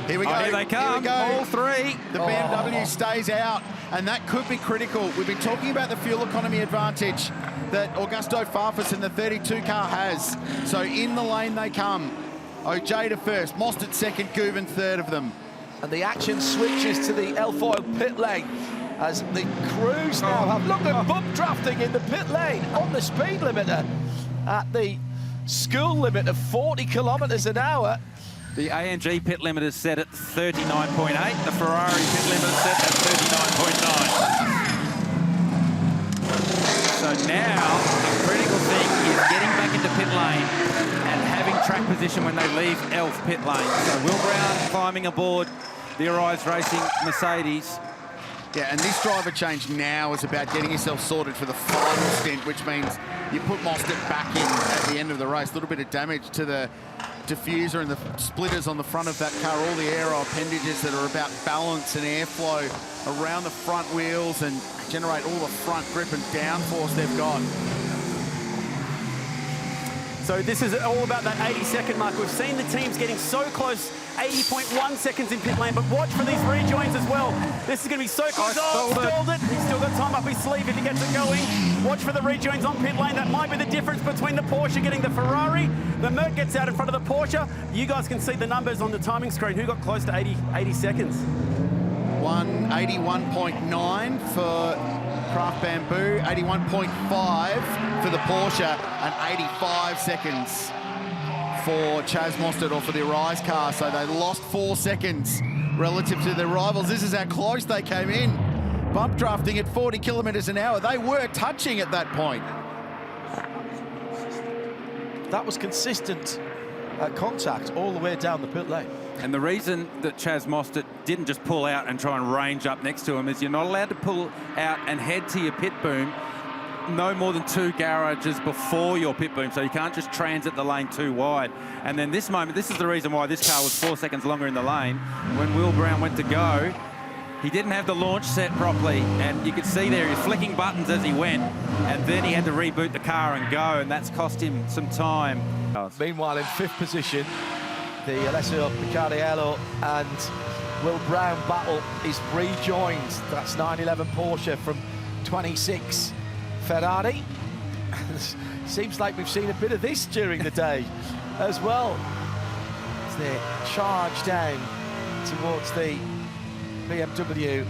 Here we go. Here they come. Here we go. All three. The BMW stays out, and that could be critical. We've been talking about the fuel economy advantage that Augusto Farfus in the 32 car has. So in the lane they come. Ojeda first, Mostert second, Guven third of them. And the action switches to the L-Foil pit lane as the crews now have... Look at bump drafting in the pit lane on the speed limiter at the school limit of 40 kilometres an hour. The AMG pit limit is set at 39.8. The Ferrari pit limit is set at 39.9. So now, the critical thing is getting back into pit lane and having track position when they leave Elf pit lane. So Will Brown climbing aboard the Arise Racing Mercedes. Yeah, and this driver change now is about getting yourself sorted for the final stint, which means you put Mostert back in at the end of the race. A little bit of damage to the diffuser and the splitters on the front of that car, all the aero appendages that are about balance and airflow around the front wheels and generate all the front grip and downforce they've got. So this is all about that 80-second mark. We've seen the teams getting so close, 80.1 seconds in pit lane, but watch for these rejoins as well. This is going to be so close. Oh, stalled it. He's still got time up his sleeve if he gets it going. Watch for the rejoins on pit lane. That might be the difference between the Porsche getting the Ferrari. The Merc gets out in front of the Porsche. You guys can see the numbers on the timing screen. Who got close to 80 seconds? 181.9 for Craft Bamboo, 81.5 for the Porsche, and 85 seconds for Chaz Mostert or for the Arise car. So they lost 4 seconds relative to their rivals. This is how close they came in. Bump drafting at 40 kilometres an hour. They were touching at that point. That was consistent contact all the way down the pit lane. And the reason that Chaz Mostert didn't just pull out and try and range up next to him is you're not allowed to pull out and head to your pit boom no more than 2 garages before your pit boom, so you can't just transit the lane too wide. And then this moment, this is the reason why this car was 4 seconds longer in the lane. When Will Brown went to go, he didn't have the launch set properly, and you could see there he was flicking buttons as he went, and then he had to reboot the car and go, and that's cost him some time. Meanwhile, in 5th position, the Alessio Picariello and Will Brown battle is rejoined. That's 911 Porsche from 26 Ferrari. Seems like we've seen a bit of this during the day as well, as they charge down towards the BMW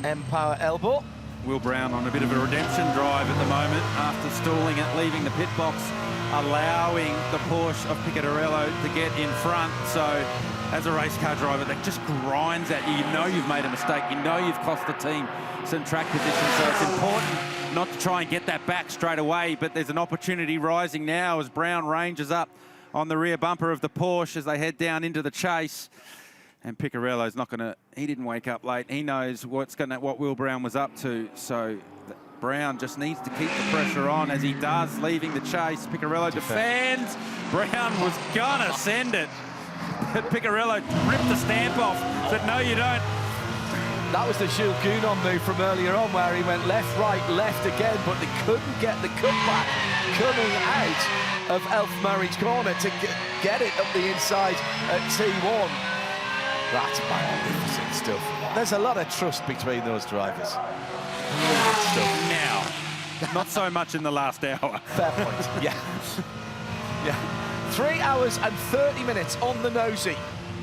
M-Power elbow. Will Brown on a bit of a redemption drive at the moment after stalling it, leaving the pit box, allowing the Porsche of Picariello to get in front. So as a race car driver, that just grinds at you. You know you've made a mistake. You know you've cost the team some track position. So it's important not to try and get that back straight away, but there's an opportunity rising now as Brown ranges up on the rear bumper of the Porsche as they head down into the chase. And Picariello's not going to, he didn't wake up late. He knows what Will Brown was up to. So Brown just needs to keep the pressure on as he does, leaving the chase. Picariello defends. Brown was gonna send it, but Picariello ripped the stamp off, said, no, you don't. That was the Jules Gounon move from earlier on, where he went left, right, left again, but they couldn't get the cutback coming out of Elf Murray's corner to get it up the inside at T1. That's magnificent stuff. There's a lot of trust between those drivers. Now, not so much in the last hour. Fair point, yeah. Yeah. 3 hours and 30 minutes on the nosy.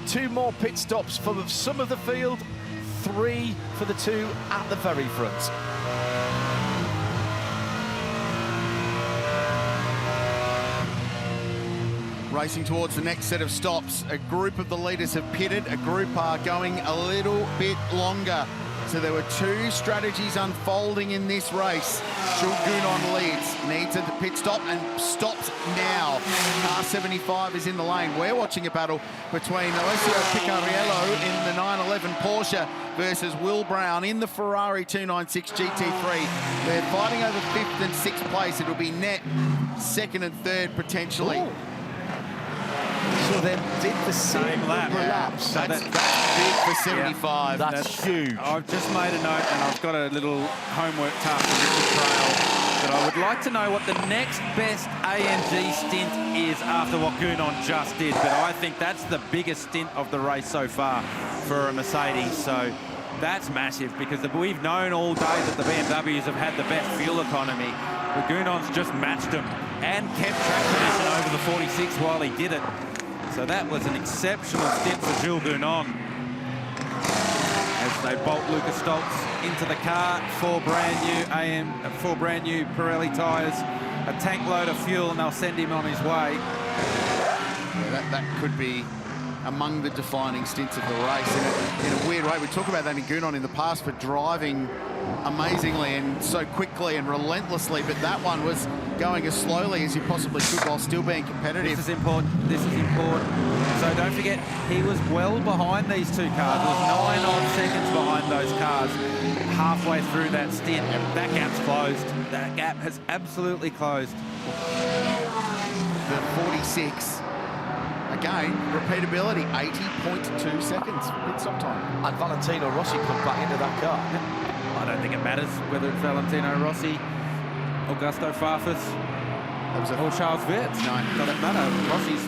2 more pit stops for some of the field, 3 for the 2 at the very front. Racing towards the next set of stops. A group of the leaders have pitted, a group are going a little bit longer. So there were 2 strategies unfolding in this race. Jules Gounon leads, needs a pit stop and stops now. Car 75 is in the lane. We're watching a battle between Alessio Picariello in the 911 Porsche versus Will Brown in the Ferrari 296 GT3. They're fighting over 5th and 6th place. It'll be net 2nd and 3rd potentially. Ooh. So they did the same lap. Laps. So That's big for 75. That's huge. I've just made a note and I've got a little homework task to Richard Trail. but I would like to know what the next best AMG stint is after what Gounon just did. But I think that's the biggest stint of the race so far for a Mercedes. So that's massive, because we've known all day that the BMWs have had the best fuel economy. But Gounon's just matched them and kept track position over the 46 while he did it. So that was an exceptional stint for Jules Gounon. As they bolt Lucas Stoltz into the car, four brand new Pirelli tyres, a tank load of fuel, and they'll send him on his way. Yeah, that could be among the defining stints of the race in a weird way. We talk about that in Gounon in the past for driving amazingly and so quickly and relentlessly, but that one was going as slowly as he possibly could while still being competitive. This is important. This is important. So don't forget, he was well behind these two cars. He was 9 odd seconds behind those cars halfway through that stint. That gap's closed. That gap has absolutely closed. The 46. Again, repeatability, 80.2 seconds pit stop time. And Valentino Rossi come back into that car. I don't think it matters whether it's Valentino Rossi, Augusto Farfus, or Charles Wirtz. No, doesn't matter. Rossi's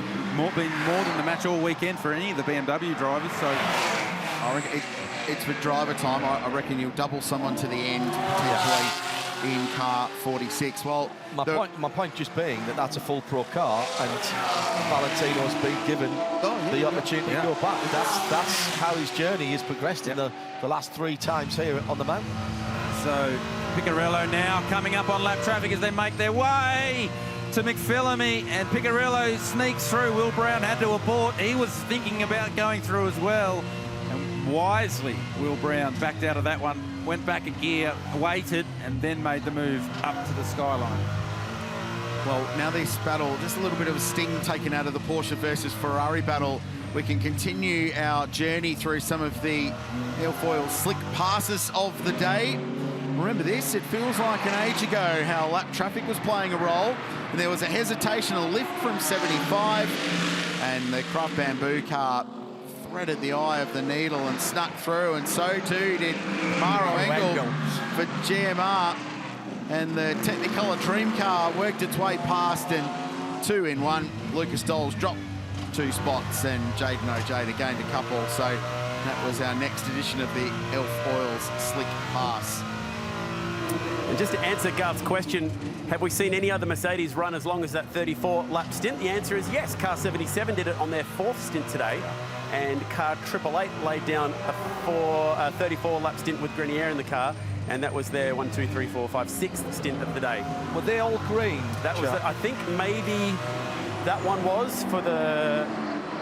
been more than the match all weekend for any of the BMW drivers. So I reckon it's for driver time. I reckon you'll double someone to the end, potentially, in car 46. Well, my point just being that that's a full pro car, and Valentino's been given the opportunity to go back. That's how his journey has progressed in the last 3 times here on the mountain. So Picariello now coming up on lap traffic as they make their way to McPhillamy, and Picariello sneaks through. Will Brown had to abort. He was thinking about going through as well. And wisely, Will Brown backed out of that one, went back a gear, waited, and then made the move up to the skyline. Well, now this battle, just a little bit of a sting taken out of the Porsche versus Ferrari battle. We can continue our journey through some of the airfoil slick passes of the day. Remember this, it feels like an age ago how lap traffic was playing a role, and there was a hesitation, a lift from 75, and the Craft Bamboo car threaded the eye of the needle and snuck through, and so too did Maro Engel for GMR. And the Technicolor Dream car worked its way past, and 2 in 1. Lucas Doles dropped 2 spots, and Jaden Ojeda gained a couple. So that was our next edition of the Elf Oils Slick Pass. And just to answer Garth's question, have we seen any other Mercedes run as long as that 34-lap stint? The answer is yes. Car 77 did it on their 4th stint today, and car 888 laid down a 34-lap stint with Grenier in the car, and that was their 1, 2, 3, 4, 5, 6th stint of the day. Were they all green? That was, I think maybe that one was for the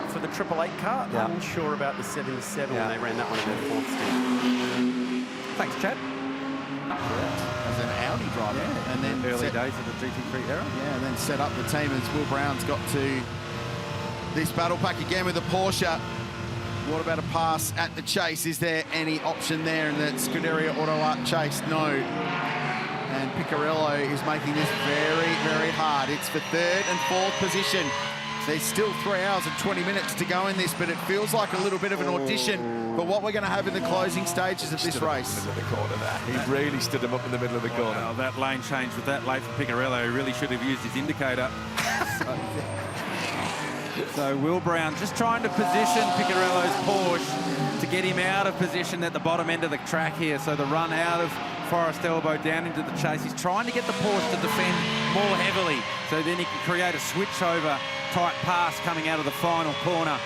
888 car. Yeah. I'm unsure about the 77 when they ran that one in their 4th stint. Thanks, Chad. As an Audi driver, and then early days of the GT3 era. Yeah, and then set up the team as Will Brown's got to this battle pack again with the Porsche. What about a pass at the chase? Is there any option there in the Scuderia Auto Art chase? No. And Picariello is making this very, very hard. It's for 3rd and 4th position. There's still 3 hours and 20 minutes to go in this, but it feels like a little bit of an audition for what we're going to have in the closing stages of this race. In the middle of the corner there. He really stood him up in the middle of the corner. Well, that lane change was that late for Picariello. He really should have used his indicator. So Will Brown just trying to position Picariello's Porsche to get him out of position at the bottom end of the track here. So the run out of Forest Elbow down into the chase. He's trying to get the Porsche to defend more heavily, so then he can create a switchover type pass coming out of the final corner.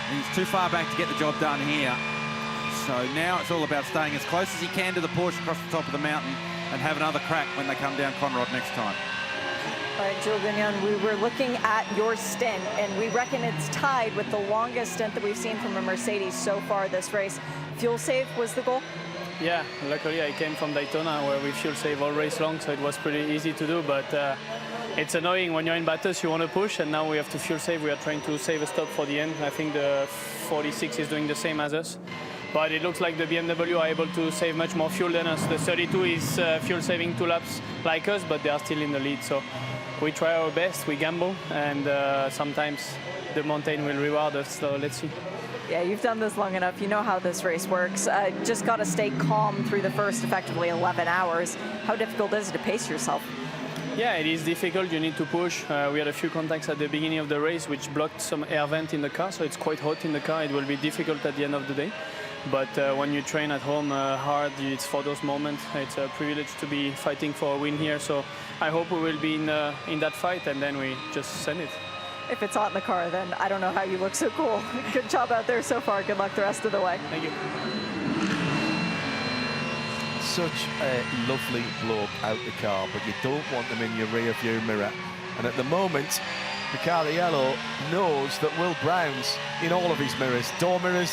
And he's too far back to get the job done here. So now it's all about staying as close as he can to the Porsche across the top of the mountain and have another crack when they come down Conrod next time. All right, Jules Gounon, we were looking at your stint, and we reckon it's tied with the longest stint that we've seen from a Mercedes so far this race. Fuel save was the goal? Yeah, luckily I came from Daytona where we fuel save all race long, so it was pretty easy to do, but it's annoying when you're in Bathurst, you want to push, and now we have to fuel save. We are trying to save a stop for the end. I think the 46 is doing the same as us, but it looks like the BMW are able to save much more fuel than us. The 32 is fuel saving 2 laps like us, but they are still in the lead, so we try our best, we gamble, and sometimes the mountain will reward us, so let's see. Yeah, you've done this long enough. You know how this race works. Just got to stay calm through the first, effectively, 11 hours. How difficult is it to pace yourself? Yeah, it is difficult. You need to push. We had a few contacts at the beginning of the race, which blocked some air vent in the car, so it's quite hot in the car. It will be difficult at the end of the day. But when you train at home hard, it's for those moments. It's a privilege to be fighting for a win here. So I hope we will be in that fight, and then we just send it. If it's hot in the car, then I don't know how you look so cool. Good job out there so far. Good luck the rest of the way. Thank you. Such a lovely bloke out the car, but you don't want them in your rear view mirror. And at the moment, Picariello knows that Will Brown's in all of his mirrors. Door mirrors,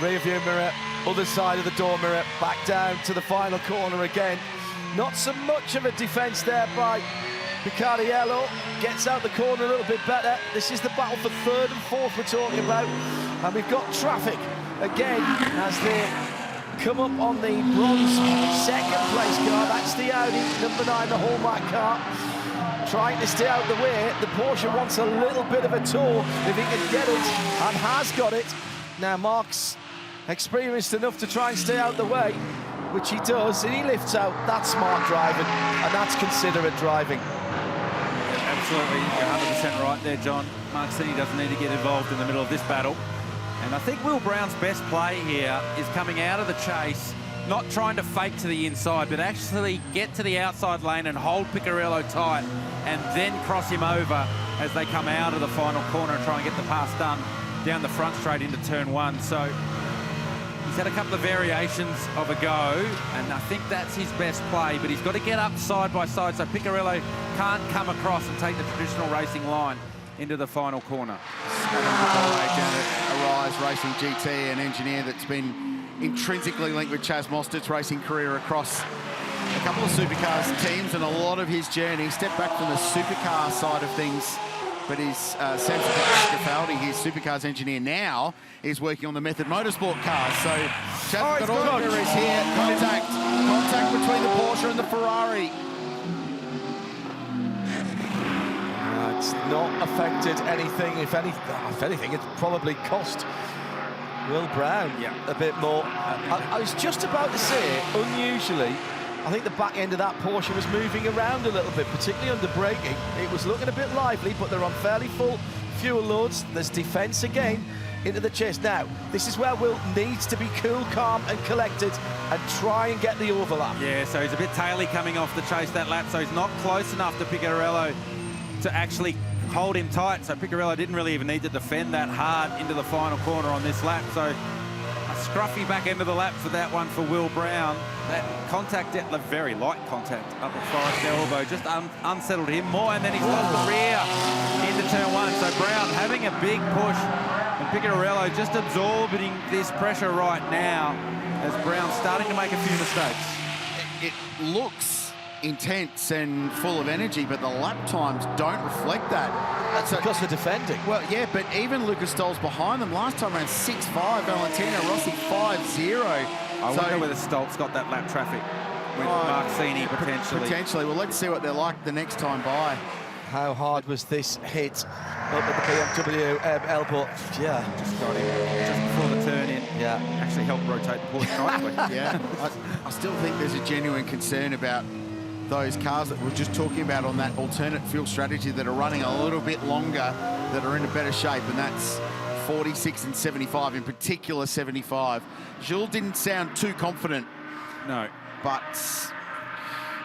rear view mirror, other side of the door mirror, back down to the final corner again. Not so much of a defence there by Picariello. Gets out the corner a little bit better. This is the battle for third and fourth we're talking about. And we've got traffic again as they come up on the bronze second place car. That's the Audi number 9, the Hallmark car. Trying to stay out the way. The Porsche wants a little bit of a tour if he can get it, and has got it. Now Mark's experienced enough to try and stay out the way, which he does, and he lifts out. That's smart driving, and that's considerate driving. Absolutely, you're 100% right there, John. Mark Cini doesn't need to get involved in the middle of this battle. And I think Will Brown's best play here is coming out of the chase, not trying to fake to the inside, but actually get to the outside lane and hold Picariello tight, and then cross him over as they come out of the final corner and try and get the pass done down the front straight into turn 1. So he's had a couple of variations of a go, and I think that's his best play, but he's got to get up side by side so Picariello can't come across and take the traditional racing line into the final corner. Arise Racing GT, an engineer that's been intrinsically linked with Chaz Mostert's racing career across a couple of supercars teams, and a lot of his journey stepped back from the supercar side of things. But his Sam Scafaldi, his supercars engineer now, is working on the Method Motorsport cars. So Chaz is here. Contact between the Porsche and the Ferrari. It's not affected anything. If anything, it's probably cost Will Brown a bit more. I was just about to say, unusually, I think the back end of that Porsche was moving around a little bit, particularly under braking. It was looking a bit lively, but they're on fairly full fuel loads. There's defence again into the chase. Now, this is where Will needs to be cool, calm and collected and try and get the overlap. Yeah, so he's a bit taily coming off the chase that lap, so he's not close enough to Picariello to actually hold him tight. So Picariello didn't really even need to defend that hard into the final corner on this lap. So a scruffy back end of the lap for that one for Will Brown. That contact, a very light contact up at Forest elbow, just unsettled him more, and then he's lost the rear into turn 1. So Brown having a big push, and Picariello just absorbing this pressure right now as Brown's starting to make a few mistakes. It looks intense and full of energy, but the lap times don't reflect that. That's because they're defending. Well, yeah, but even Lucas Stoll's behind them. Last time around 6.5, Valentino Rossi 5.0. I wonder whether Stoltz got that lap traffic with Mark Cini potentially. Potentially. Well, let's see what they're like the next time by. How hard was this hit up at the BMW elbow? Yeah. Just got him just before the turn in. Yeah. Actually helped rotate the Porsche nicely. Yeah. I still think there's a genuine concern about those cars that we're just talking about on that alternate fuel strategy that are running a little bit longer, that are in a better shape, and that's 46 and 75, in particular 75. Jules didn't sound too confident. No. But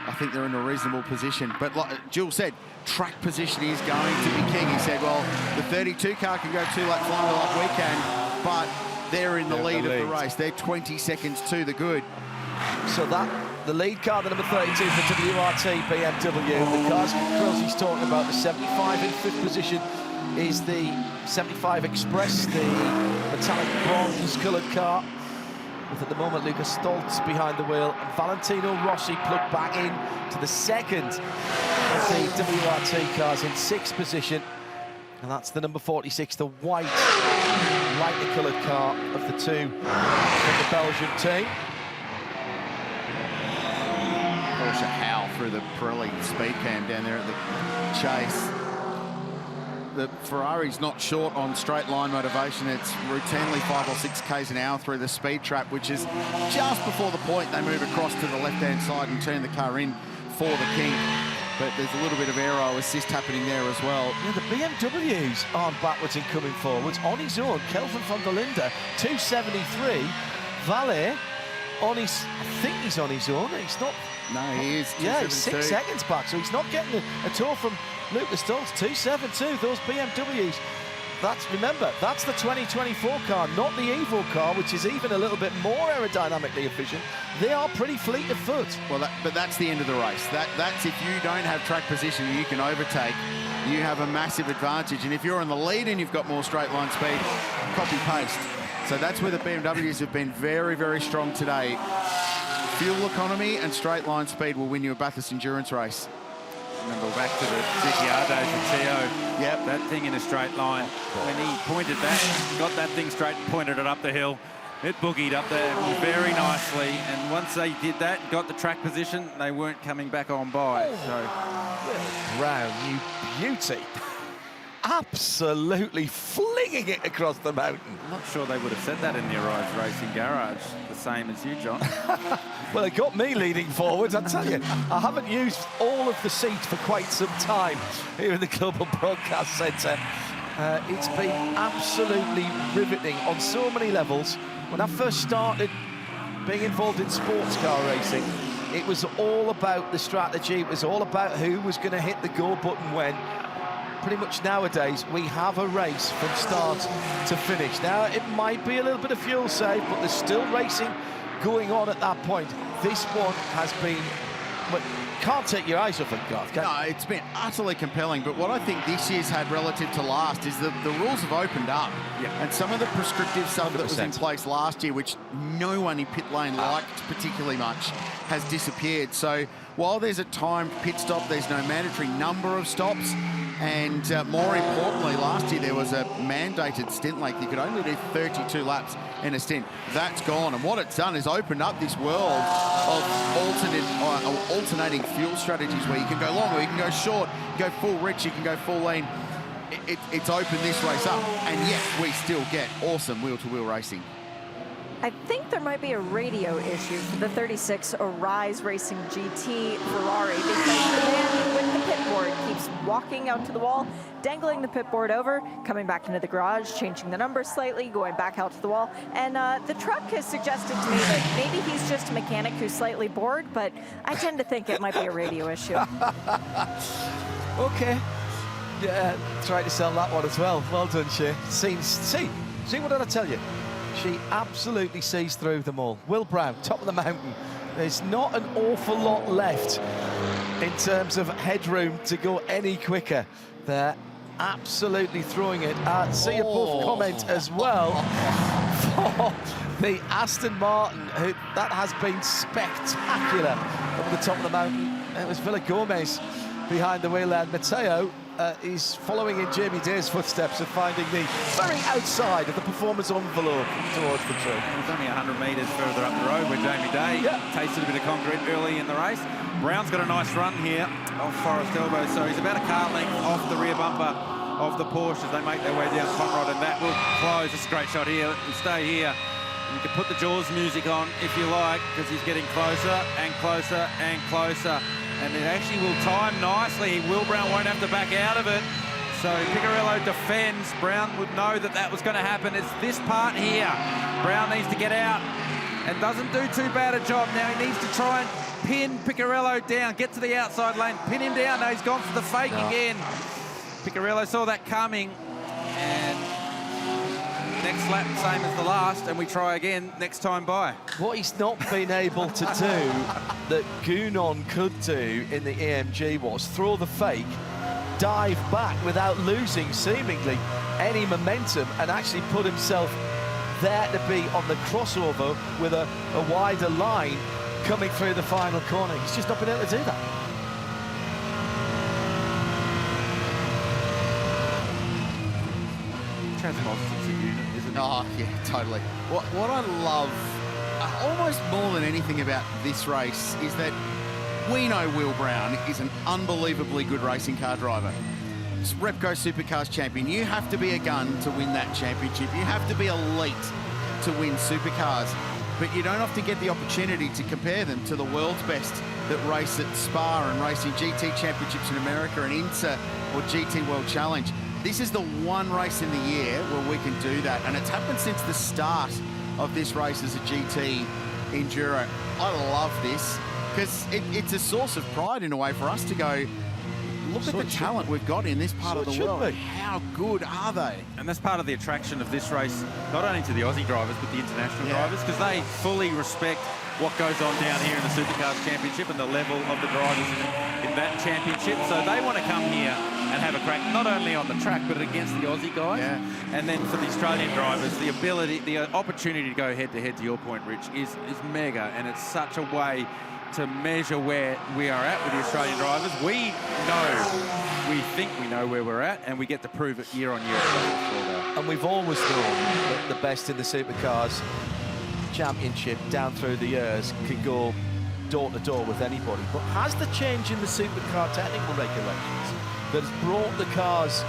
I think they're in a reasonable position. But like Jules said, track position is going to be king. He said, well, the 32 car can go 2 laps longer like we can, but they're in the lead of the race. They're 20 seconds to the good. So the lead car, the number 32 for WRT BMW. The cars Crosby's talking about, the 75 in 5th position is the 75 Express, the metallic bronze-coloured car. With at the moment Lucas Stoltz behind the wheel, and Valentino Rossi plugged back in to the second of the WRT cars in 6th position. And that's the number 46, the white, lightly coloured car of the two from the Belgian team. Porsche howl through the Pirelli speed cam down there at the chase. The Ferrari's not short on straight line motivation. It's routinely 5 or 6 k's an hour through the speed trap, which is just before the point they move across to the left-hand side and turn the car in for the king. but there's a little bit of aero assist happening there as well. Yeah, the BMWs aren't backwards and coming forwards. On his own, Kelvin van der Linde, 273. Valle, on his, I think he's on his own. He's not. No, he is. Yeah, he's 6 seconds back, so he's not getting a tour from Lucas Stoltz. 272, those BMWs. Remember, that's the 2024 car, not the Evo car, which is even a little bit more aerodynamically efficient. They are pretty fleet of foot. Well, but that's the end of the race. That's if you don't have track position and you can overtake, you have a massive advantage. And if you're in the lead and you've got more straight line speed, copy-paste. So that's where the BMWs have been very, very strong today. Fuel economy and straight line speed will win you a Bathurst endurance race. Remember back to the Meguiar days with Theo. Yep. That thing in a straight line. When he pointed that, got that thing straight and pointed it up the hill, it boogied up there very nicely. And once they did that, got the track position, they weren't coming back on by. So Brown, you beauty. Absolutely flinging it across the mountain. I'm not sure they would have said that in the Arrives Racing Garage, the same as you, John. Well, it got me leading forwards, I tell you. I haven't used all of the seats for quite some time here in the Global Broadcast Centre. It's been absolutely riveting on so many levels. When I first started being involved in sports car racing, it was all about the strategy. It was all about who was going to hit the go button when. Pretty much nowadays, we have a race from start to finish. Now, it might be a little bit of fuel save, but there's still racing going on at that point. This one has been, well, can't take your eyes off it, Garth. No, it's been utterly compelling, but what I think this year's had relative to last is the rules have opened up. Yeah. And some of the prescriptive stuff 100%. that was in place last year, which no one in pit lane liked particularly much, has disappeared. So while there's a timed pit stop, there's no mandatory number of stops. And more importantly, last year there was a mandated stint length. You could only do 32 laps in a stint. That's gone. And what it's done is opened up this world of alternating fuel strategies where you can go long or you can go short, you can go full rich, you can go full lean. It's opened this race up. And yet we still get awesome wheel-to-wheel racing. I think there might be a radio issue for the 36 Arise Racing GT Ferrari because the man with the pit board keeps walking out to the wall, dangling the pit board over, coming back into the garage, changing the number slightly, going back out to the wall. And the truck has suggested to me that maybe he's just a mechanic who's slightly bored, but I tend to think it might be a radio issue. Okay. Yeah, try to sell that one as well. Well done, Shay. See what did I tell you? She absolutely sees through them all. Will Brown, top of the mountain. There's not an awful lot left in terms of headroom to go any quicker. They're absolutely throwing it. See a buff comment as well for the Aston Martin, who that has been spectacular up the top of the mountain. It was Villa Gomez behind the wheel there. Matteo is following in Jamie Day's footsteps and finding the very outside of the performance envelope towards the tree. It was only 100 metres further up the road where Jamie Day tasted a bit of concrete early in the race. Brown's got a nice run here off Forest Elbow, so he's about a car length off the rear bumper of the Porsche as they make their way down Conrod, and that will close. A straight shot here. He'll stay here. You can put the Jaws music on if you like, because he's getting closer and closer and closer. And it actually will time nicely. Will Brown won't have to back out of it. So Picariello defends. Brown would know that that was going to happen. It's this part here. Brown needs to get out and doesn't do too bad a job. Now he needs to try and pin Picariello down, get to the outside lane, pin him down. Now he's gone for the fake again. Picariello saw that coming, and next lap, same as the last, and we try again next time by. What he's not been able to do that Gounon could do in the AMG was throw the fake, dive back without losing seemingly any momentum, and actually put himself there to be on the crossover with a wider line coming through the final corner. He's just not been able to do that. Transposition's a unit, isn't it? Oh, yeah, totally. What I love almost more than anything about this race is that we know Will Brown is an unbelievably good racing car driver. Repco Supercars champion. You have to be a gun to win that championship. You have to be elite to win Supercars. but you don't often get the opportunity to compare them to the world's best that race at Spa and racing GT championships in America and INSA or GT World Challenge. This is the one race in the year where we can do that, and it's happened since the start of this race as a GT Enduro. I love this because it's a source of pride in a way for us to go, look at the talent we've got in this part of the world. How good are they? And that's part of the attraction of this race, not only to the Aussie drivers, but the international drivers, because they fully respect what goes on down here in the Supercars Championship and the level of the drivers in that championship. So they want to come here and have a crack, not only on the track, but against the Aussie guys. And then for the Australian drivers, the ability, the opportunity to go head-to-head, to your point, Rich, is mega. And it's such a way to measure where we are at with the Australian drivers. We think we know where we're at, and we get to prove it year on year. And we've always known that the best in the Supercars Championship down through the years can go door to door with anybody. But has the change in the Supercar technical regulations that has brought the cars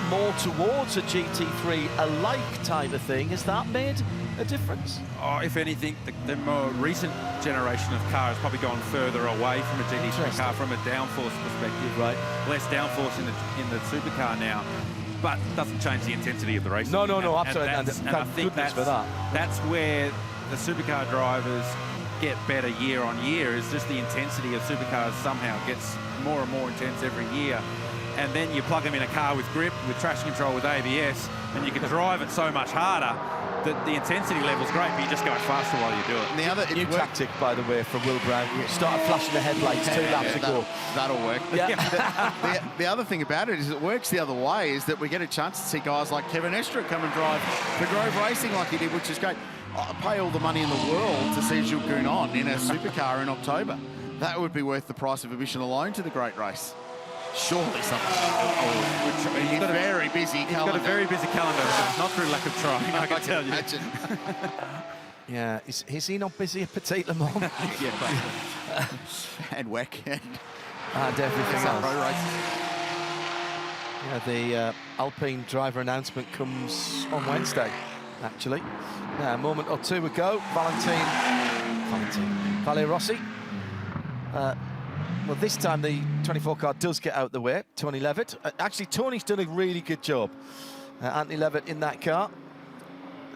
more towards a GT3 alike type of thing, has that made a difference? Oh, if anything, the more recent generation of cars probably gone further away from a GT3 car from a downforce perspective. Right. Less downforce in the supercar now, but doesn't change the intensity of the race. No, absolutely. And I think that's where the supercar drivers get better year on year, is just the intensity of supercars somehow gets more and more intense every year. And then you plug them in a car with grip, with traction control, with ABS, and you can drive it so much harder that the intensity level's great, but you just go faster while you do it. And the other new tactic, by the way, from Will Brown. Started flashing the headlights 2 laps ago. That'll work. The other thing about it is it works the other way, is that we get a chance to see guys like Kevin Estra come and drive the Grove Racing like he did, which is great. I pay all the money in the world to see Jules Gounon in a supercar in October. That would be worth the price of admission alone to the great race. Surely something. He's got a very busy calendar. He's got a very busy calendar, not through lack of trying, I can tell you. Yeah, is he not busy at Petit Le Mans? And WEC. And everything else. Pro races. Yeah, the Alpine driver announcement comes on Wednesday, actually. A moment or two ago, Vale Rossi. Well, this time the 24 car does get out the way. Tony Levitt. Actually, Tony's done a really good job, Anthony Levitt, in that car,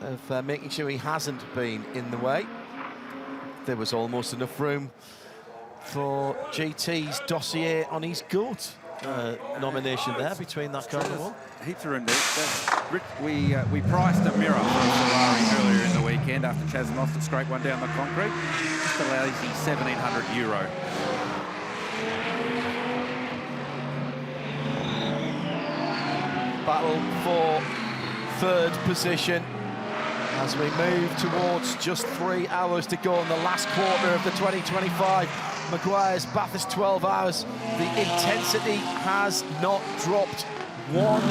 of making sure he hasn't been in the way. There was almost enough room for GT's dossier on his GOAT nomination there between that car and the wall. Heaps of room there. We priced a mirror for a Ferrari earlier in the weekend after Chaz Mostert scraped one down the concrete. Just a lazy €1,700. Battle for third position as we move towards just 3 hours to go in the last quarter of the 2025 Meguiar's Bathurst 12 hours. The intensity has not dropped 1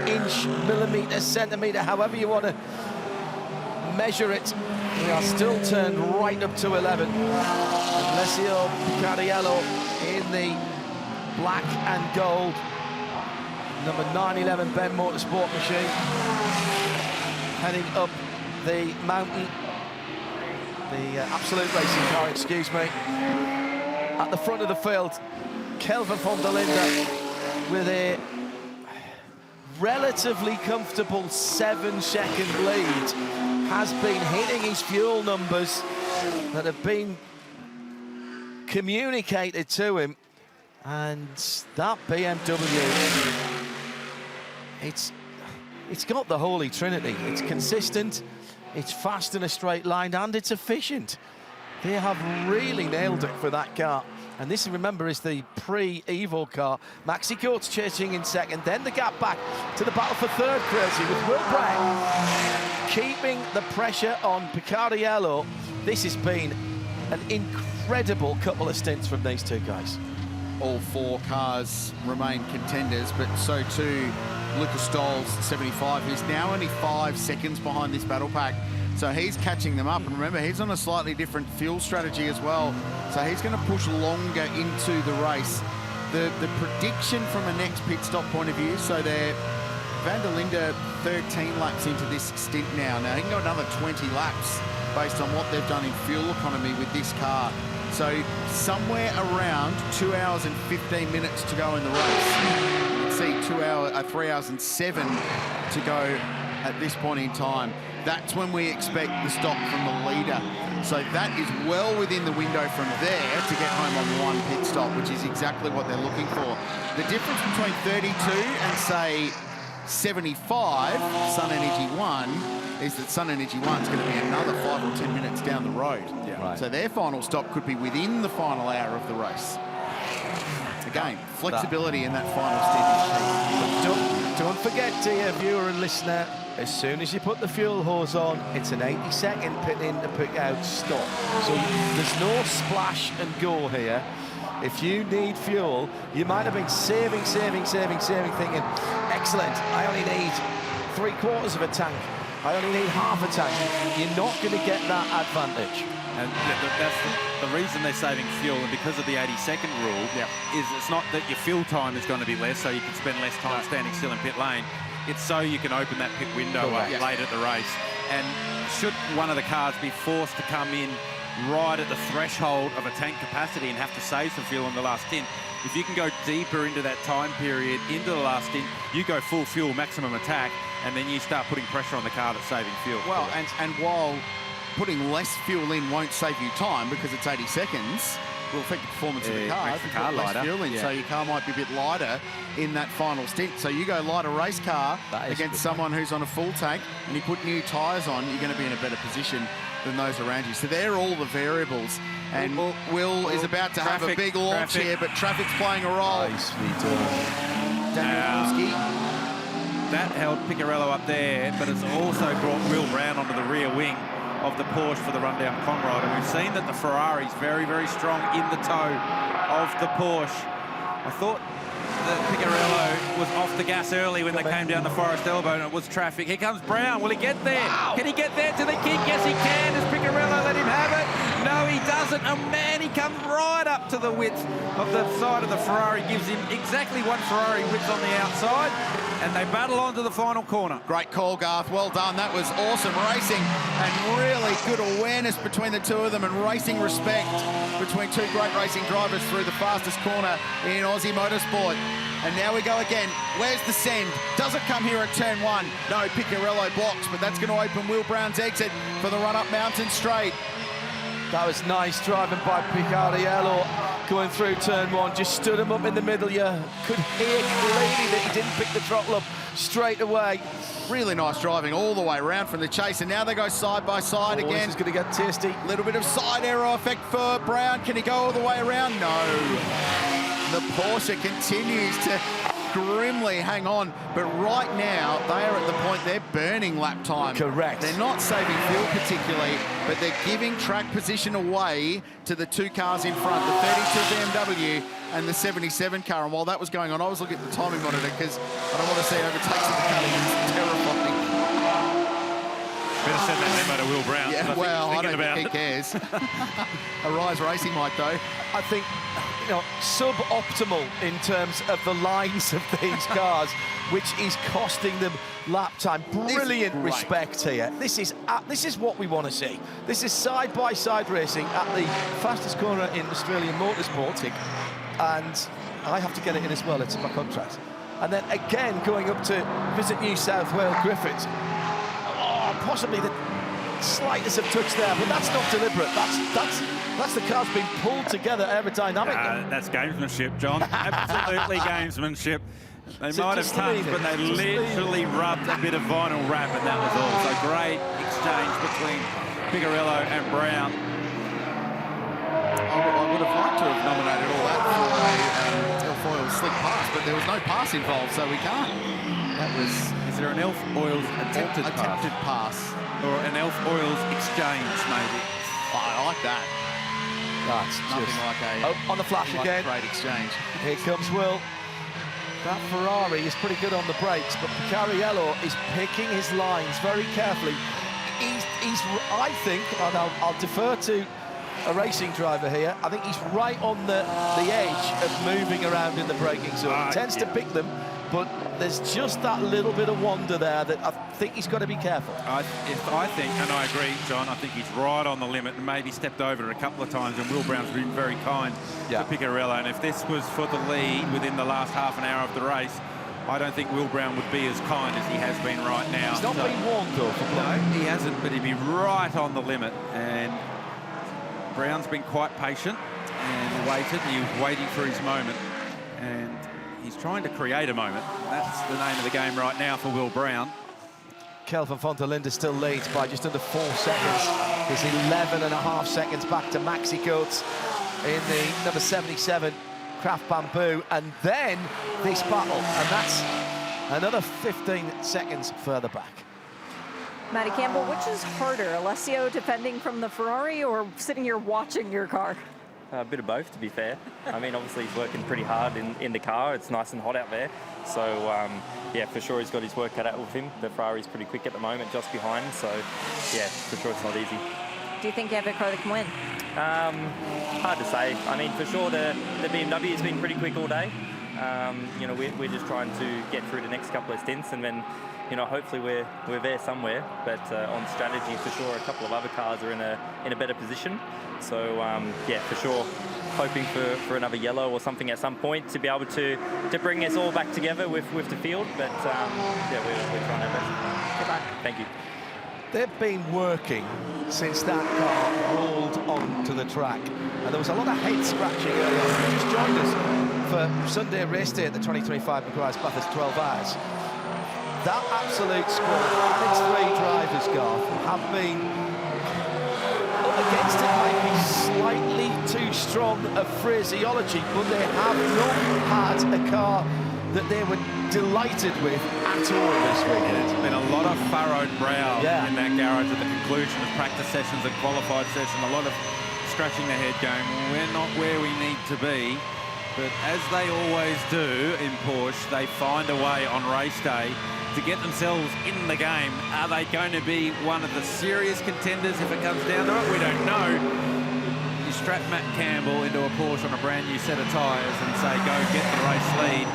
inch, millimetre, centimetre, however you want to measure it. We are still turned right up to 11. Alessio Picariello in the black and gold number 911 Ben Motorsport machine, heading up the mountain, the Absolute Racing car, excuse me. At the front of the field, Kelvin von der Linde with a relatively comfortable 7-second lead, has been hitting his fuel numbers that have been communicated to him, and that BMW, it's got the holy trinity. It's consistent, it's fast in a straight line, and it's efficient. They have really nailed it for that car. And this, remember, is the pre-Evo car. Maxi Coates chasing in second, then the gap back to the battle for third, crazy, with Will Brown keeping the pressure on Picariello. This has been an incredible couple of stints from these two guys. All 4 cars remain contenders, but so too Lucas Stoll's 75, who's now only 5 seconds behind this battle pack. So he's catching them up, and remember, he's on a slightly different fuel strategy as well. So he's going to push longer into the race. The prediction from a next pit stop point of view, so they're Van der Linde 13 laps into this stint now. Now, he can go another 20 laps based on what they've done in fuel economy with this car. So somewhere around 2 hours and 15 minutes to go in the race. You can see 3 hours and 7 to go at this point in time. That's when we expect the stop from the leader. So that is well within the window from there to get home on 1 pit stop, which is exactly what they're looking for. The difference between 32 and, say, 75, Sun Energy 1, is that Sun Energy 1 is going to be another 5 or 10 minutes down the road. Yeah. Right. So their final stop could be within the final hour of the race. Again, flexibility in that final stint is key. Don't forget, dear viewer and listener, as soon as you put the fuel hose on, it's an 80-second pit in to pick out stop. So there's no splash and go here. If you need fuel, you might have been saving, thinking, excellent, I only need 3/4 of a tank. I only need half a tank. You're not going to get that advantage. And that's the reason they're saving fuel, and because of the 80-second rule, is it's not that your fuel time is going to be less, so you can spend less time standing still in pit lane. It's so you can open that pit window up late at the race. And should one of the cars be forced to come in right at the threshold of a tank capacity and have to save some fuel in the last stint, if you can go deeper into that time period, into the last stint, you go full fuel, maximum attack, and then you start putting pressure on the car that's saving fuel. Well, and while putting less fuel in won't save you time because it's 80 seconds, will affect the performance of the car. Makes the car lighter. Fuel in, so your car might be a bit lighter in that final stint. So you go lighter race car against someone who's on a full tank, and you put new tyres on, you're going to be in a better position than those around you. So they're all the variables. And Will is about to have a big launch here, but traffic's playing a role. Nicely done. That held Picariello up there, but it's also brought Will Brown onto the rear wing of the Porsche for the rundown Conrad. And we've seen that the Ferrari's very, very strong in the toe of the Porsche. I thought that Picariello was off the gas early when they came down the Forest Elbow and it was traffic. Here comes Brown. Will he get there? Wow. Can he get there to the kick? Yes, he can. Does Picariello let him have it? No, he doesn't. Oh, man, he comes right up to the width of the side of the Ferrari. Gives him exactly one Ferrari width on the outside. And they battle on to the final corner. Great call, Garth. Well done. That was awesome racing and really good awareness between the two of them and racing respect between two great racing drivers through the fastest corner in Aussie motorsport. And now we go again. Where's the send? Does it come here at turn 1? No, Picariello blocks, but that's going to open Will Brown's exit for the run-up Mountain Straight. That was nice driving by Picariello going through turn 1. Just stood him up in the middle. You could hear clearly that he didn't pick the throttle up straight away. Really nice driving all the way around from the chase, and now they go side by side again. This is going to get tasty. Little bit of side arrow effect for Brown. Can he go all the way around? No. The Porsche continues to grimly hang on, but right now they are at the point they're burning lap time. Correct. They're not saving fuel particularly, but they're giving track position away to the two cars in front, the 32 BMW and the 77 car. And while that was going on, I was looking at the timing monitor because I don't want to see overtakes at the cutting. It's terrifying. Better send that memo to Will Brown. Yeah, well, I don't think he cares. A Rise Racing might, though. I think, you know, suboptimal in terms of the lines of these cars, which is costing them lap time. Brilliant respect here. This is what we want to see. This is side-by-side racing at the fastest corner in Australian motorsport, and I have to get it in as well. It's in my contract. And then again, going up to visit New South Wales Griffith. Possibly the slightest of touch there, but that's not deliberate. That's the car's been pulled together aerodynamically. That's gamesmanship, John. Absolutely gamesmanship. They might have touched, but they literally rubbed a bit of vinyl wrap, and that was all. So great exchange between Picariello and Brown. I would have liked to have nominated all that for a Elf Oil slick pass, but there was no pass involved, so we can't. That was... Is there an Elf Oils attempted pass? Or an Elf Oils exchange, maybe? I like that. That's nothing just like a... on the flash again. Great exchange. Here comes Will. That Ferrari is pretty good on the brakes, but Picariello is picking his lines very carefully. He's I think, and I'll defer to a racing driver here, I think he's right on the edge of moving around in the braking zone. He tends to pick them, but there's just that little bit of wonder there that I think he's got to be careful. I think, and I agree, John, I think he's right on the limit and maybe stepped over it a couple of times, and Will Brown's been very kind to Picariello. And if this was for the lead within the last half an hour of the race, I don't think Will Brown would be as kind as he has been right now. He's not been warned, though, for no, he hasn't, but he'd be right on the limit. And Brown's been quite patient and waited. He was waiting for his moment, and he's trying to create a moment. That's the name of the game right now for Will Brown. Kelvin Fontelinda still leads by just under 4 seconds. There's 11.5 seconds back to Maxi Coates in the number 77 Craft Bamboo, and then this battle, and that's another 15 seconds further back. Matty Campbell, which is harder, Alessio defending from the Ferrari or sitting here watching your car? A bit of both, to be fair. I mean, obviously he's working pretty hard in the car. It's nice and hot out there. So, yeah, for sure he's got his work cut out with him. The Ferrari's pretty quick at the moment, just behind. So, yeah, for sure it's not easy. Do you think you have a car that can win? Hard to say. I mean, for sure the BMW has been pretty quick all day. You know, we're just trying to get through the next couple of stints, and then, you know, hopefully we're there somewhere. But on strategy, for sure, a couple of other cars are in a better position. So yeah, for sure, hoping for another yellow or something at some point to be able to bring us all back together with the field. But yeah, we're trying our best. Good luck. Thank you. They've been working since that car rolled onto the track, and there was a lot of head scratching earlier on. You just joined us for Sunday race day at the 2025 Meguiar's Bathurst 12 Hours. That absolute squad and its 3 drivers, Garth, have been up against it, maybe slightly too strong a phraseology, but they have not had a car that they were delighted with at all this weekend. There's been a lot of furrowed brow in that garage at the conclusion of practice sessions and qualified session. A lot of scratching their head going, we're not where we need to be. But as they always do in Porsche, they find a way on race day to get themselves in the game. Are they going to be one of the serious contenders if it comes down to it? We don't know. You strap Matt Campbell into a Porsche on a brand new set of tyres and say, go get the race lead.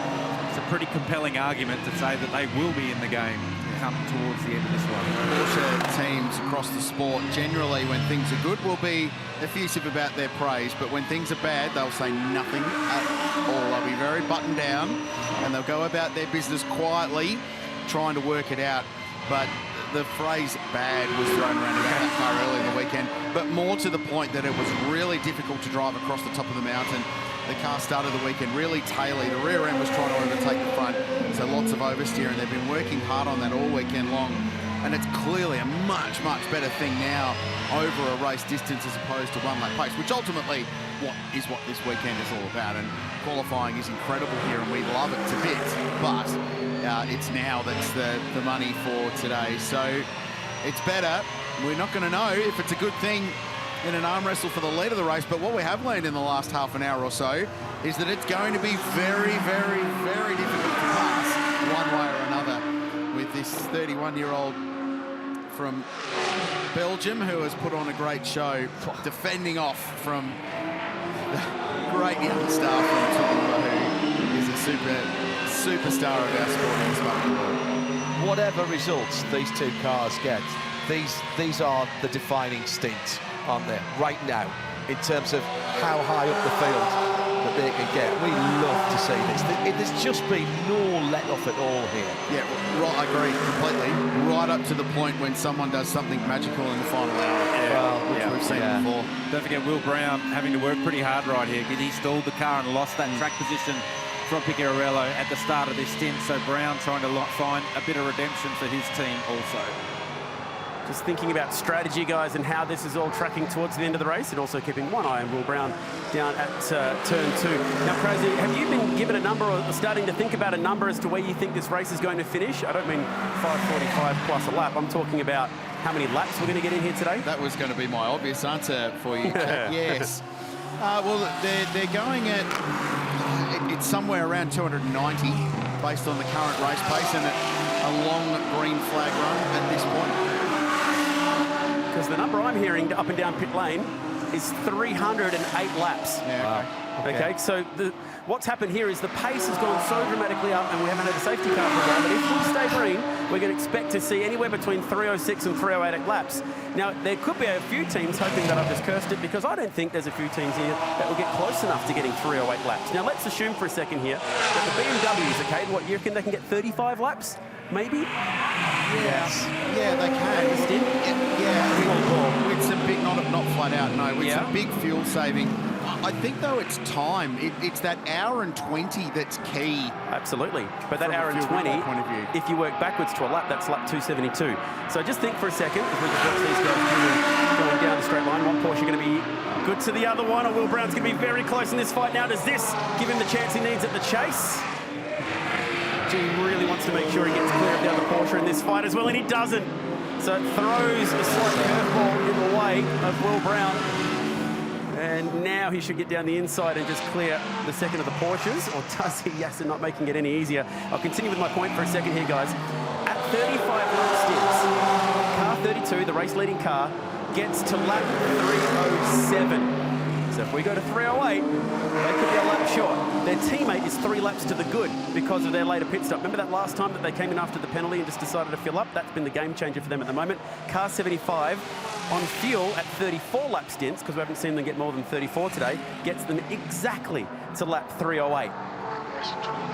It's a pretty compelling argument to say that they will be in the game come towards the end of this one. Porsche teams across the sport, generally when things are good, will be effusive about their praise, but when things are bad, they'll say nothing at all. They'll be very buttoned down, and they'll go about their business quietly, trying to work it out. But the phrase bad was thrown around about that car early in the weekend, but more to the point that it was really difficult to drive across the top of the mountain. The car started the weekend really taily. The rear end was trying to overtake the front, so lots of oversteer, and they've been working hard on that all weekend long. And it's clearly a much, much better thing now over a race distance as opposed to one lap pace, which ultimately what this weekend is all about. And qualifying is incredible here, and we love it to bits, but it's now that's the money for today. So it's better. We're not going to know if it's a good thing in an arm wrestle for the lead of the race, but what we have learned in the last half an hour or so is that it's going to be very, very, very difficult to pass one way or another with this 31-year-old from Belgium who has put on a great show, defending off from the great young star from Toowoomba, who is a superstar of our sport in this part of the world. Whatever results these 2 cars get, these are the defining stints, aren't they, right now, in terms of how high up the field that they can get. We love to see this. There's just been no let-off at all here. Yeah, right, I agree completely. Right up to the point when someone does something magical in the final hour, which we've seen before. Don't forget Will Brown having to work pretty hard right here because he stalled the car and lost that track position from Picariello at the start of this stint. So Brown trying to find a bit of redemption for his team also. Just thinking about strategy, guys, and how this is all tracking towards the end of the race, and also keeping one eye on Will Brown down at turn 2. Now, Crazy, have you been given a number or starting to think about a number as to where you think this race is going to finish? I don't mean 5:45 plus a lap. I'm talking about how many laps we're going to get in here today. That was going to be my obvious answer for you, Jack. Yes. Well, they're going at, it's somewhere around 290 based on the current race pace and a long green flag run at this point. Because the number I'm hearing up and down pit lane is 308 laps. Yeah, Okay, so what's happened here is the pace has gone so dramatically up and we haven't had a safety car for a while, but if we stay green, we're going to expect to see anywhere between 306 and 308 at laps. Now, there could be a few teams hoping that I've just cursed it, because I don't think there's a few teams here that will get close enough to getting 308 laps. Now, let's assume for a second here that the BMWs, okay, what, you reckon they can get 35 laps? Maybe? Yes. Yeah, they can. Yeah, with some big, not flat out, no, with some big fuel saving. I think, though, it's time. It's that hour and 20 that's key. Absolutely. But that hour and 20, if you work backwards to a lap, that's lap 272. So just think for a second, if we just watch these guys going down the straight line, one Porsche going to be good to the other one, or Will Brown's going to be very close in this fight. Now, does this give him the chance he needs at the chase? He really wants to make sure he gets clear of the other Porsche in this fight as well, and he doesn't. So it throws a slight curveball in the way of Will Brown. And now he should get down the inside and just clear the second of the Porsches, or does he? Yes, and not making it any easier. I'll continue with my point for a second here, guys. At 35 lap stints, car 32, the race-leading car, gets to lap 307. So if we go to 308, they could be a lap short. Their teammate is 3 laps to the good because of their later pit stop. Remember that last time that they came in after the penalty and just decided to fill up? That's been the game changer for them at the moment. Car 75 on fuel at 34 lap stints, because we haven't seen them get more than 34 today, gets them exactly to lap 308.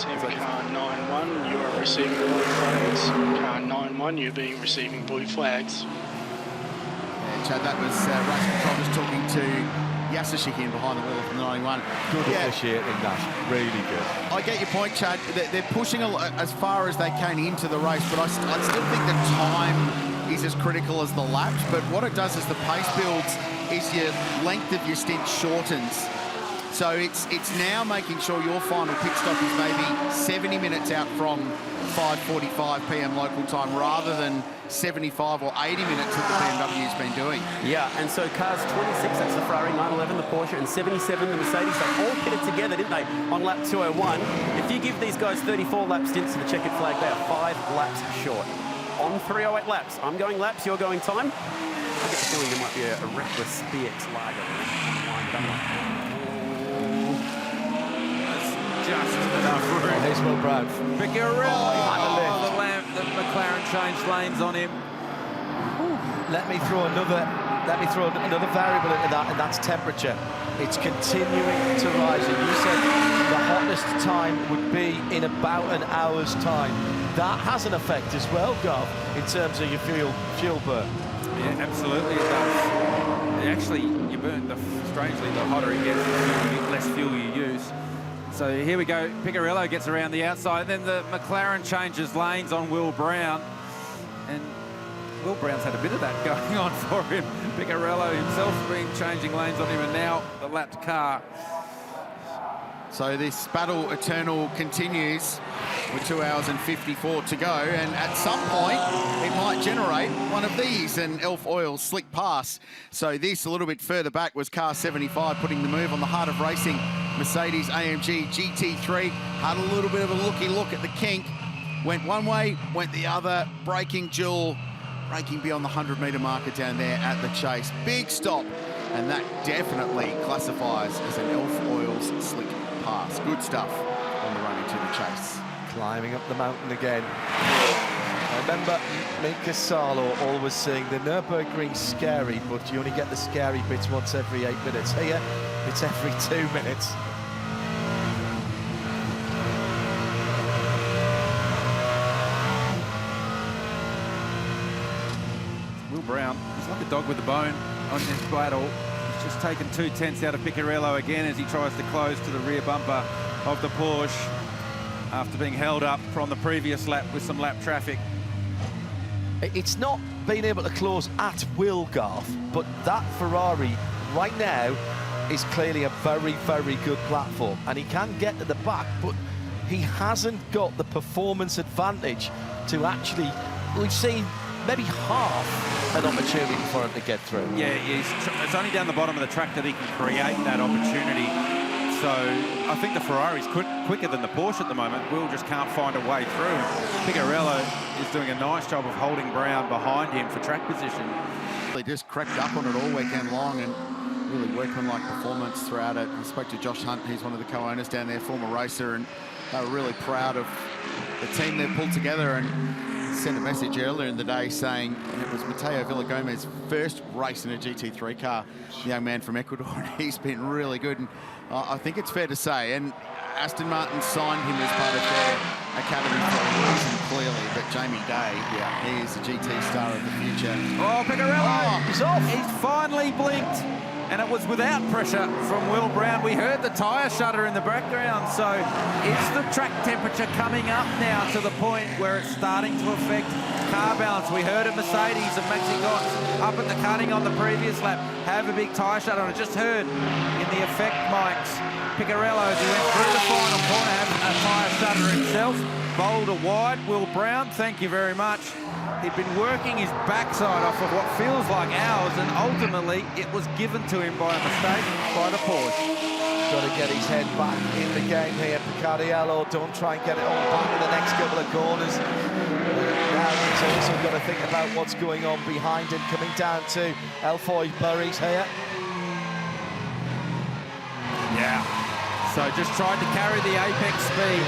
Team car 9-1, you are receiving blue flags. Car 9-1, you're being receiving blue flags. Yeah, Chad, that was race control just talking to Yasushiki in behind the wheel of the 91. Good officiating, that. Really good. I get your point, Chad. They're pushing as far as they can into the race, but I still think the time is as critical as the laps. But what it does is the pace builds is your length of your stint shortens. So it's now making sure your final pit stop is maybe 70 minutes out from 5:45 p.m. local time, rather than 75 or 80 minutes that the BMW's been doing. Yeah, and so cars 26, that's the Ferrari, 911, the Porsche, and 77, the Mercedes, they all pitted together, didn't they, on lap 201. If you give these guys 34 lap stints to the checkered flag, they are 5 laps short. On 308 laps. I'm going laps, you're going time. I get the feeling there might be a reckless BX lager. Just enough room. Here's Will Brown. Picariello, the McLaren changed lanes on him. Let me throw another variable into that, and that's temperature. It's continuing to rise, and you said the hottest time would be in about an hour's time. That has an effect as well, Gav, in terms of your fuel burn. Yeah, absolutely it does. Actually, you burn, strangely, the hotter it gets, the less fuel you use. So here we go, Picariello gets around the outside, then the McLaren changes lanes on Will Brown, and Will Brown's had a bit of that going on for him. Picariello himself been changing lanes on him, and now the lapped car. So this battle eternal continues with 2 hours and 54 to go, and at some point it might generate one of these, an Elf Oil slick pass. So this a little bit further back was car 75 putting the move on the heart of racing. Mercedes AMG GT3 had a little bit of a looky look at the kink, went one way, went the other, braking duel, braking beyond the 100-metre marker down there at the chase. Big stop, and that definitely classifies as an Elf Oils slick pass. Good stuff on the run into the chase. Climbing up the mountain again. I remember Meguiar always saying the Nürburgring's scary, but you only get the scary bits once every 8 minutes. Here, it's every 2 minutes. Will Brown, he's like a dog with a bone on this battle. He's just taken 2 tenths out of Picariello again as he tries to close to the rear bumper of the Porsche after being held up from the previous lap with some lap traffic. It's not being able to close at will, Garth, but that Ferrari right now is clearly a very, very good platform, and he can get to the back, but he hasn't got the performance advantage to actually, we've seen maybe half an opportunity for him to get through. Yeah, it's only down the bottom of the track that he can create that opportunity. So I think the Ferrari's quicker than the Porsche at the moment. Will just can't find a way through. Picariello is doing a nice job of holding Brown behind him for track position. They just crept up on it all weekend long, and really workmanlike performance throughout it. I spoke to Josh Hunt, he's one of the co-owners down there, former racer, and they were really proud of the team they've pulled together, and sent a message earlier in the day saying it was Mateo Villagomez's first race in a GT3 car, the young man from Ecuador, and he's been really good. And I think it's fair to say, and Aston Martin signed him as part of their academy for a reason, clearly, but Jamie Day, he is the GT star of the future. Oh, Picariello! He's off! He's finally blinked, and it was without pressure from Will Brown. We heard the tyre shudder in the background, so is the track temperature coming up now to the point where it's starting to affect car balance? We heard it, Mercedes and Maxi Gox up at the cutting on the previous lap have a big tyre shudder, and I just heard in the effect mics Picariello, as he went through the final corner, had a tyre shudder himself. Boulder wide, Will Brown, thank you very much. He'd been working his backside off of what feels like hours, and ultimately it was given to him by a mistake by the Porsche. Got to get his head back in the game here, Picariello. Don't try and get it all back in the next couple of corners. Now he's also got to think about what's going on behind him, coming down to Elfoy Burries here. Yeah. So just tried to carry the apex speed.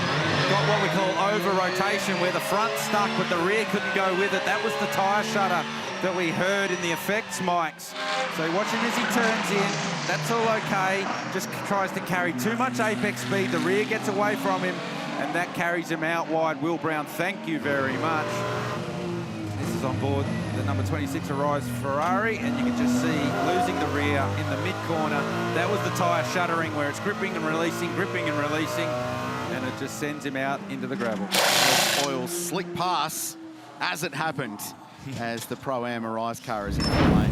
Got what we call over-rotation, where the front stuck but the rear couldn't go with it. That was the tyre shudder that we heard in the effects mics. So watching as he turns in, that's all okay. Just tries to carry too much apex speed. The rear gets away from him, and that carries him out wide. Will Brown, thank you very much. This is on board the number 26 Arise Ferrari, and you can just see losing the rear in the mid-corner. That was the tyre shuddering, where it's gripping and releasing, and it just sends him out into the gravel. Oil slick pass as it happened, as the Pro-Am Arise car is in the lane.